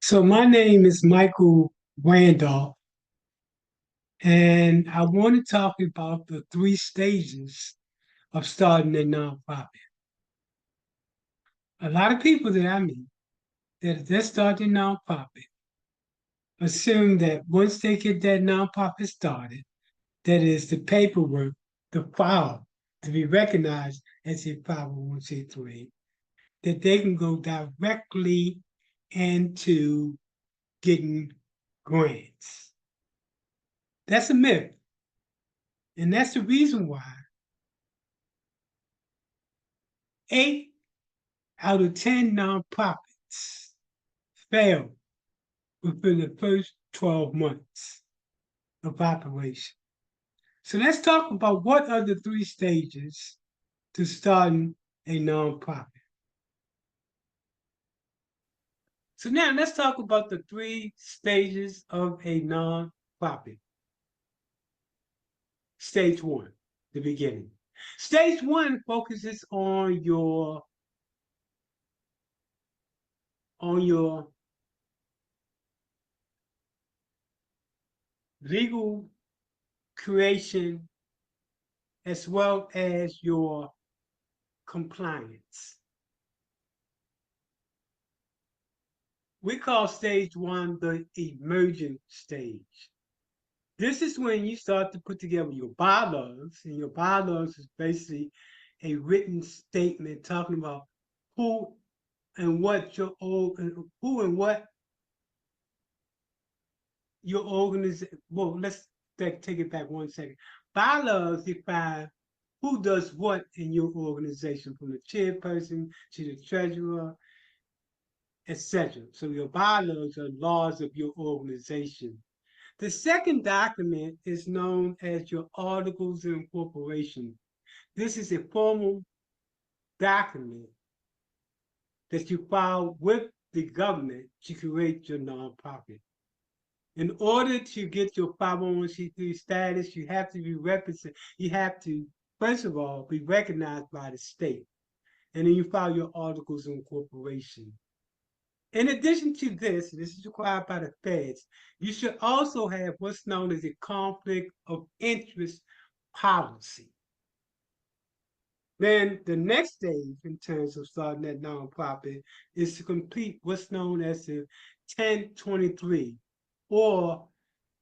So my name is Michael Randolph, and I want to talk about the three stages of starting a nonprofit. A lot of people that I meet that just start a nonprofit assume that once they get that nonprofit started, that is the paperwork, the file to be recognized as a 501c3, that they can go directly into getting grants. That's a myth. And that's the reason why 8 out of 10 nonprofits fail within the first 12 months of operation. So let's talk about what are the three stages to starting a nonprofit. So now let's talk about the three stages of a nonprofit. Stage one, the beginning. Stage one focuses on your legal creation as well as your compliance. We call stage one the emergent stage. This is when you start to put together your bylaws, and your bylaws is basically a written statement talking about who and what your organization. Well, let's take it back 1 second. Bylaws define who does what in your organization, from the chairperson to the treasurer, etc. So your bylaws are laws of your organization. The second document is known as your Articles of Incorporation. This is a formal document that you file with the government to create your nonprofit. In order to get your 501c3 status, you have to be represented. You have to, first of all, be recognized by the state. And then you file your Articles of Incorporation. In addition to this is required by the feds, you should also have what's known as a conflict of interest policy. Then the next stage in terms of starting that nonprofit is to complete what's known as the 1023 or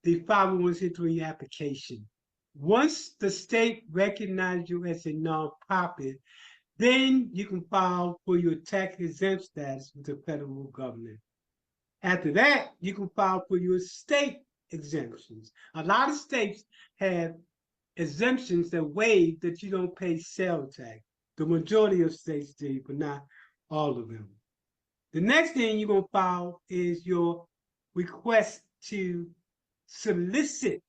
the 501c3 application. Once the state recognizes you as a nonprofit, then you can file for your tax exempt status with the federal government. After that, you can file for your state exemptions. A lot of states have exemptions that waive that you don't pay sales tax. The majority of states do, but not all of them. The next thing you're going to file is your request to solicit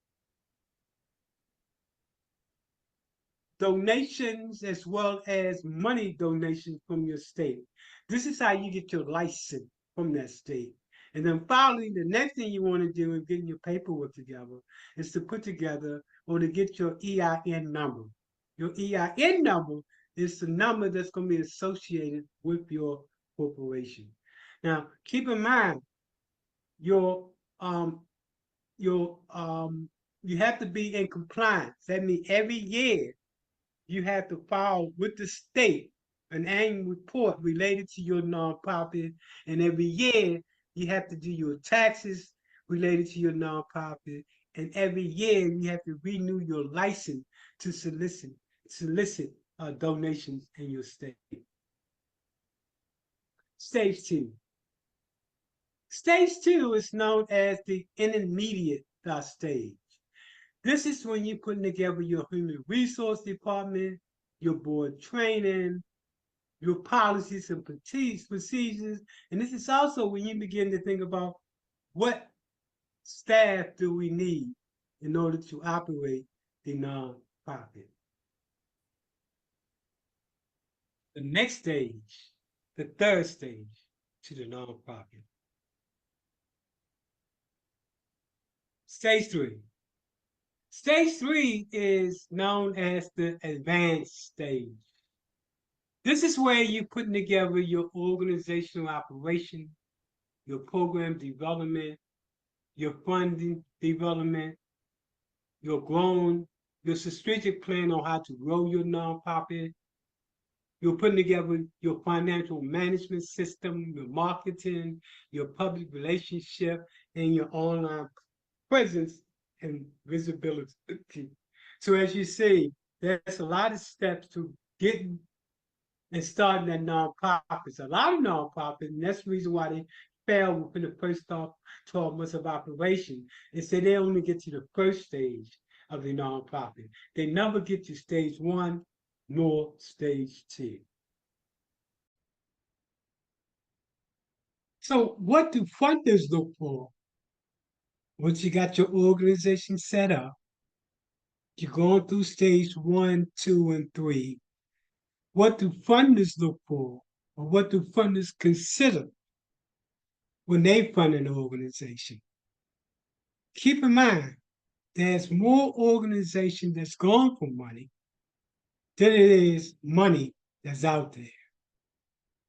donations as well as money donations from your state. This is how you get your license from that state. And then finally, the next thing you want to do in getting your paperwork together is to put together or to get your EIN number. Your EIN number is the number that's going to be associated with your corporation. Now, keep in mind, your you have to be in compliance. That means every year you have to file with the state an annual report related to your nonprofit, and every year you have to do your taxes related to your nonprofit, and every year you have to renew your license to solicit donations in your state. Stage two. Stage two is known as the intermediate stage. This is when you're putting together your human resource department, your board training, your policies and procedures. And this is also when you begin to think about what staff do we need in order to operate the nonprofit. The next stage, the third stage to the nonprofit. Stage three. Stage three is known as the advanced stage. This is where you're putting together your organizational operation, your program development, your funding development, your growing, your strategic plan on how to grow your nonprofit. You're putting together your financial management system, your marketing, your public relationship, and your online presence and visibility. So as you say, there's a lot of steps to getting and starting that nonprofits. A lot of nonprofits, and that's the reason why they fail within the first 12 months of operation, is that they only get to the first stage of the nonprofit. They never get to stage 1 nor stage 2. So what do funders look for? Once you got your organization set up, you're going through stage 1, 2, and 3. What do funders look for? Or what do funders consider when they fund an organization? Keep in mind, there's more organization that's gone for money than it is money that's out there.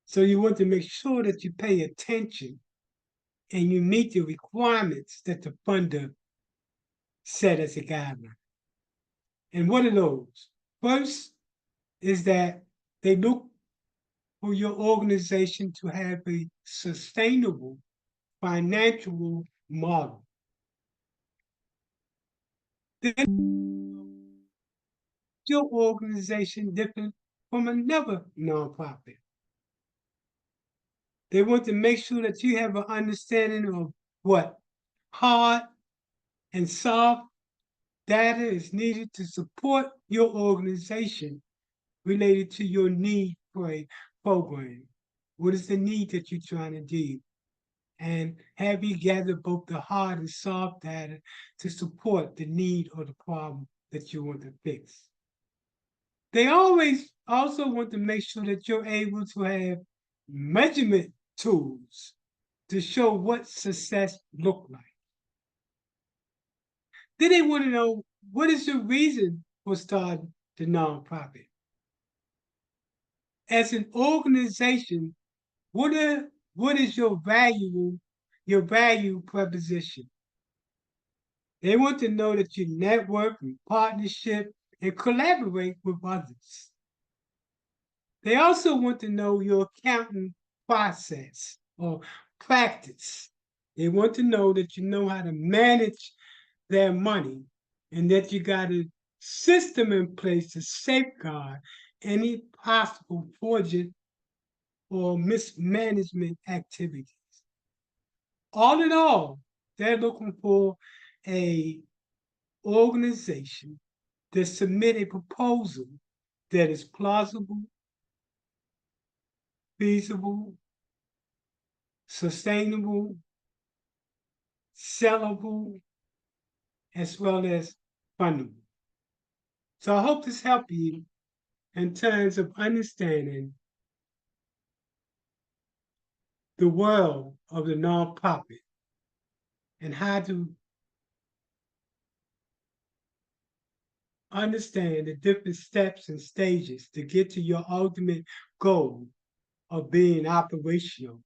So you want to make sure that you pay attention and you meet the requirements that the funder set as a guideline. And what are those? First is that they look for your organization to have a sustainable financial model. Then your organization different from another nonprofit. They want to make sure that you have an understanding of what hard and soft data is needed to support your organization related to your need for a program. What is the need that you're trying to do? And have you gathered both the hard and soft data to support the need or the problem that you want to fix? They always also want to make sure that you're able to have measurement tools to show what success look like. Then they want to know, what is your reason for starting the nonprofit? As an organization, what is your value proposition? They want to know that you network and partnership and collaborate with others. They also want to know your accounting process or practice. They want to know that you know how to manage their money and that you got a system in place to safeguard any possible fraudulent or mismanagement activities. All in all, they're looking for a organization that submit a proposal that is plausible, feasible, sustainable, sellable, as well as fundable. So I hope this helped you in terms of understanding the world of the nonprofit and how to understand the different steps and stages to get to your ultimate goal of being operational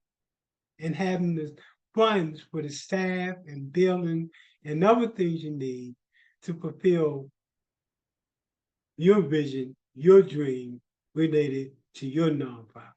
and having the funds for the staff and building and other things you need to fulfill your vision, your dream related to your nonprofit.